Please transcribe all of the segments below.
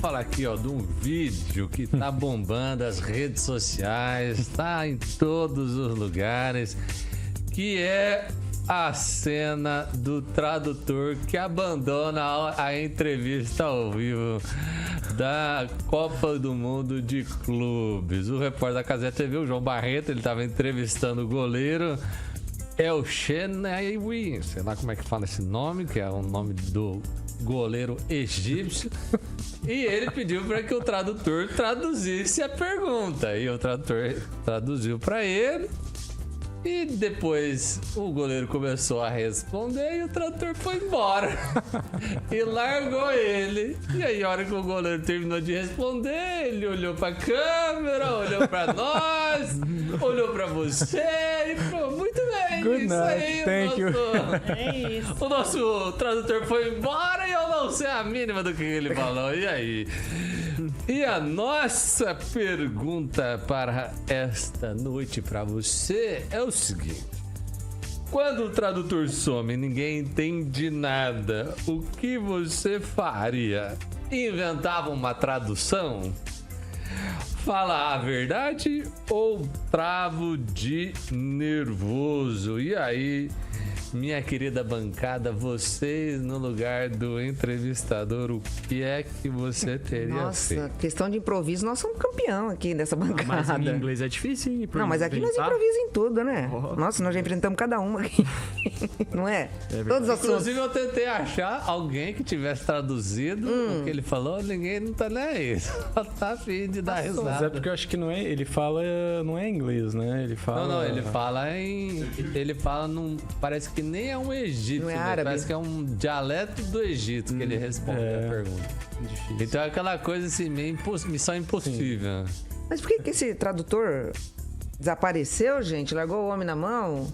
falar aqui, ó, de um vídeo que tá bombando as redes sociais, tá em todos os lugares, que é a cena do tradutor que abandona a entrevista ao vivo da Copa do Mundo de Clubes. O repórter da Cazé TV, o João Barreto, ele estava entrevistando o goleiro El Shenawi, sei lá como é que fala esse nome, que é o nome do goleiro egípcio. E ele pediu para que o tradutor traduzisse a pergunta. E o tradutor traduziu para ele. E depois o goleiro começou a responder e o tradutor foi embora. E largou ele. E aí, a hora que o goleiro terminou de responder, ele olhou pra câmera, olhou pra nós, olhou pra você e falou: muito bem, Good isso night. aí. Thank you. É isso. O nosso tradutor foi embora e eu não sei a mínima do que ele falou. E aí? E a nossa pergunta para esta noite para você é o seguinte: quando o tradutor some e ninguém entende nada, o que você faria? Inventava uma tradução? Fala a verdade ou travo de nervoso? E aí, minha querida bancada, vocês no lugar do entrevistador, o que é que você teria feito? Nossa, questão de improviso, nós somos campeão aqui dessa bancada. Mas em inglês é difícil, hein? Não, mas aqui nós improvisamos em tudo, né? Nossa, nós já enfrentamos cada uma aqui. Não é? Todos os assuntos. Inclusive, eu tentei achar alguém que tivesse traduzido o que ele falou, ninguém não tá nem aí. Só tá afim de dar risada. Mas é porque eu acho que não é, ele fala, não é inglês, né? Ele fala... Não, ele fala em... Ele fala num... Parece que nem é um egípcio, Não é né? árabe. Parece que é um dialeto do Egito que ele responde a pergunta. Difícil. Então é aquela coisa assim, meio missão impossível. Mas por que esse tradutor desapareceu, gente? Largou o homem na mão?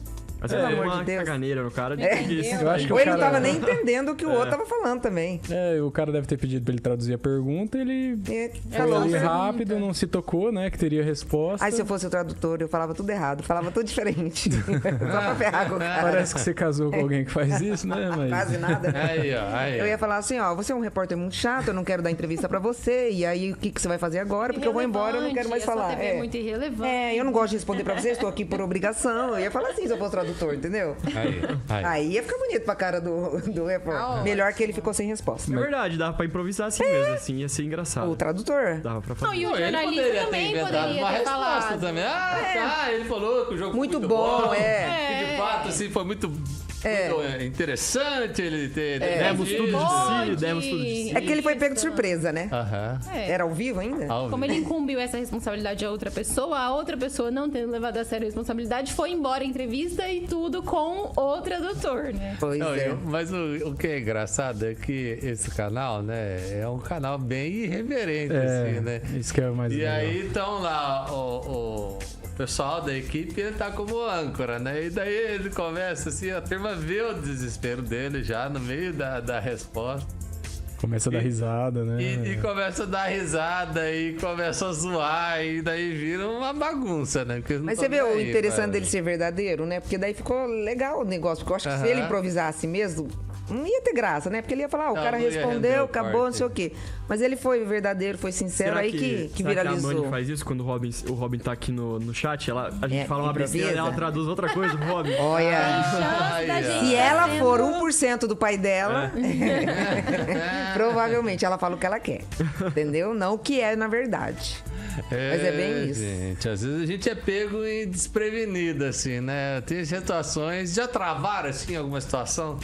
Mas Pelo é amor uma de Deus. caganeira no cara. Eu acho que Ou o ele não cara... tava nem entendendo o que o outro tava falando também. O cara deve ter pedido pra ele traduzir a pergunta, ele foi Falou. ali rápido, não se tocou, né? Que teria resposta. Aí se eu fosse o tradutor, eu falava tudo errado, falava tudo diferente. Só pra ferrar com o cara. Parece que você casou com alguém que faz isso, né? Mas... Quase nada. Aí, ó. Aí, Eu ia falar assim, ó, você é um repórter muito chato, eu não quero dar entrevista pra você, e aí o que você vai fazer agora? Porque eu vou embora, eu não quero mais falar. TV é muito irrelevante. Eu não gosto de responder pra você, estou aqui por obrigação. Eu ia falar assim se eu fosse tradutor, entendeu? Aí. Aí ia ficar bonito pra cara do repórter. Melhor que ele ficou sem resposta. É verdade, dava pra improvisar assim mesmo, assim, ia ser engraçado. O tradutor. Dava pra Não, fazer. e o Não, ele jornalista poderia ter também inventado poderia uma ter resposta falado. também. Ele falou que o jogo Muito foi bom, Que é. de fato, assim, foi muito interessante ele ter... Demos tudo de si, demos tudo de si. É que ele foi pego de surpresa, né? Aham. Era ao vivo ainda? Como ele incumbiu essa responsabilidade a outra pessoa não tendo levado a sério a responsabilidade, foi embora a entrevista e tudo com o tradutor, né? Pois Não, é. mas o que é engraçado é que esse canal, né, é um canal bem irreverente, assim, né? Isso que é o mais E legal. aí, então, lá, o pessoal da equipe, ele tá como âncora, né? E daí ele começa, assim, a turma vê o desespero dele já no meio da resposta. Começa a dar risada, né? E começa a dar risada e começa a zoar, e daí vira uma bagunça, né? Porque eles não Mas tão você vê nem o aí, interessante cara. dele ser verdadeiro, né? Porque daí ficou legal o negócio. Porque eu acho que se ele improvisasse mesmo, não ia ter graça, né? Porque ele ia falar, o Não, cara não ia render respondeu, o acabou, corte. não sei o quê. Mas ele foi verdadeiro, foi sincero, Será aí que será que a viralizou. Mani faz isso quando o Robin tá aqui no chat? A gente fala uma improvisa. besteira e ela traduz outra coisa pro Robin. Olha, Chance da gente se ela fazendo- for 1% do pai dela, provavelmente ela fala o que ela quer. Entendeu? Não o que é na verdade. Mas é bem isso. Gente, às vezes a gente é pego e desprevenido, assim, né? Tem situações... Já travaram, assim, alguma situação?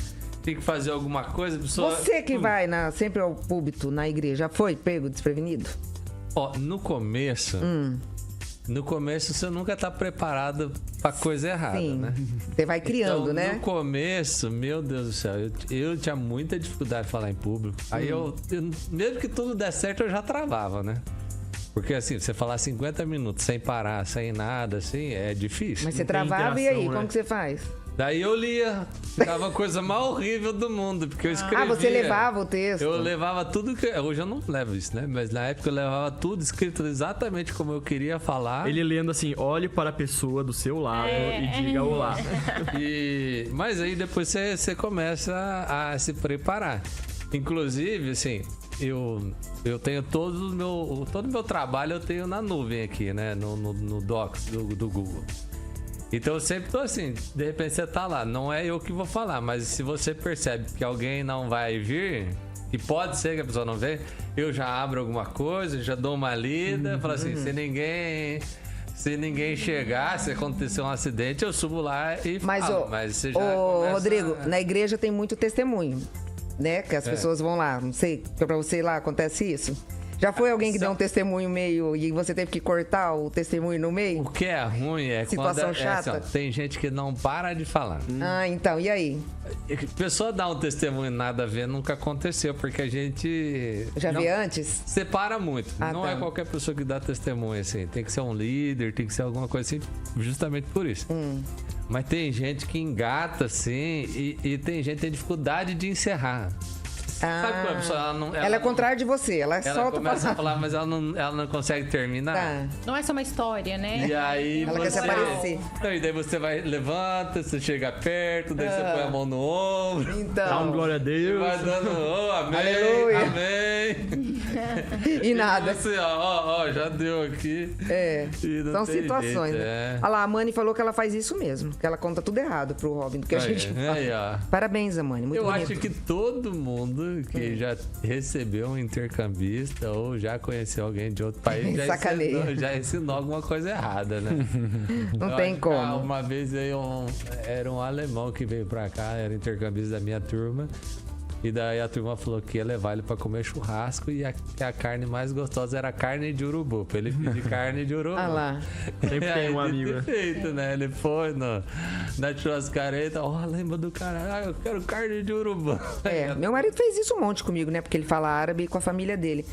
Tem que fazer alguma coisa, a pessoa... Você que vai sempre ao púlpito na igreja, já foi pego desprevenido? Ó, no começo... No começo você nunca tá preparado pra coisa errada, Sim. né? Você vai criando, Então, né? no começo, meu Deus do céu, eu tinha muita dificuldade de falar em público. Aí eu, mesmo que tudo der certo, eu já travava, né? Porque assim, você falar 50 minutos sem parar, sem nada, assim, é difícil. Mas você Não tem travava e aí, interação, né? como que você faz? Daí eu lia, ficava a coisa mais horrível do mundo, porque eu escrevia. Ah, você levava o texto? Eu levava tudo que... Hoje eu não levo isso, né? Mas na época eu levava tudo escrito exatamente como eu queria falar. Ele lendo assim, olhe para a pessoa do seu lado e diga olá. Mas aí depois você começa a se preparar. Inclusive, assim, eu tenho todo o meu trabalho eu tenho na nuvem aqui, né? No Docs do Google. Então eu sempre tô assim, de repente você tá lá, não é eu que vou falar, mas se você percebe que alguém não vai vir, e pode ser que a pessoa não venha, eu já abro alguma coisa, já dou uma lida, falo assim, se ninguém chegar, se acontecer um acidente, eu subo lá e falo. Mas você já começa... Rodrigo, na igreja tem muito testemunho, né? Que as pessoas vão lá, não sei, pra você lá acontece isso? Já foi alguém que deu um testemunho meio e você teve que cortar o testemunho no meio? O que é ruim é situação quando chata. Assim, ó, tem gente que não para de falar. Ah, então, e aí? A pessoa dá um testemunho nada a ver, nunca aconteceu, porque a gente... Já não, vi antes? separa muito. Não tá. é qualquer pessoa que dá testemunho, assim. Tem que ser um líder, tem que ser alguma coisa assim, justamente por isso. Mas tem gente que engata, assim, e tem gente que tem dificuldade de encerrar. Sabe quando a pessoa, ela é contrária de você, ela solta começa a falar, mas ela não consegue terminar. Tá. Não é só uma história, né? E aí Ela quer se aparecer. Não, e daí você levanta, você chega perto, daí você põe a mão no ombro. Então. Dá um glória a Deus. Vai dando, amém, Aleluia. amém. E nada. E você, ó, já deu aqui. E não São tem situações, jeito, né? Olha lá, a Mani falou que ela faz isso mesmo, que ela conta tudo errado pro Robin, do que a gente fala. Aí, ó. Parabéns, Amani, muito Eu bonito. acho que todo mundo que já recebeu um intercambista ou já conheceu alguém de outro país Sacaneia. já ensinou alguma coisa errada, né? Não Eu tem acho que, como. Uma vez veio era um alemão que veio pra cá, era intercambista da minha turma. E daí a turma falou que ia levar ele pra comer churrasco e a carne mais gostosa era carne de urubu. Pra ele pedir carne de urubu. Ah lá. Sempre tem um amigo, né? Feito, né? Ele foi na churrascaria e tal. Lembra do cara? Eu quero carne de urubu. Meu marido fez isso um monte comigo, né? Porque ele fala árabe com a família dele.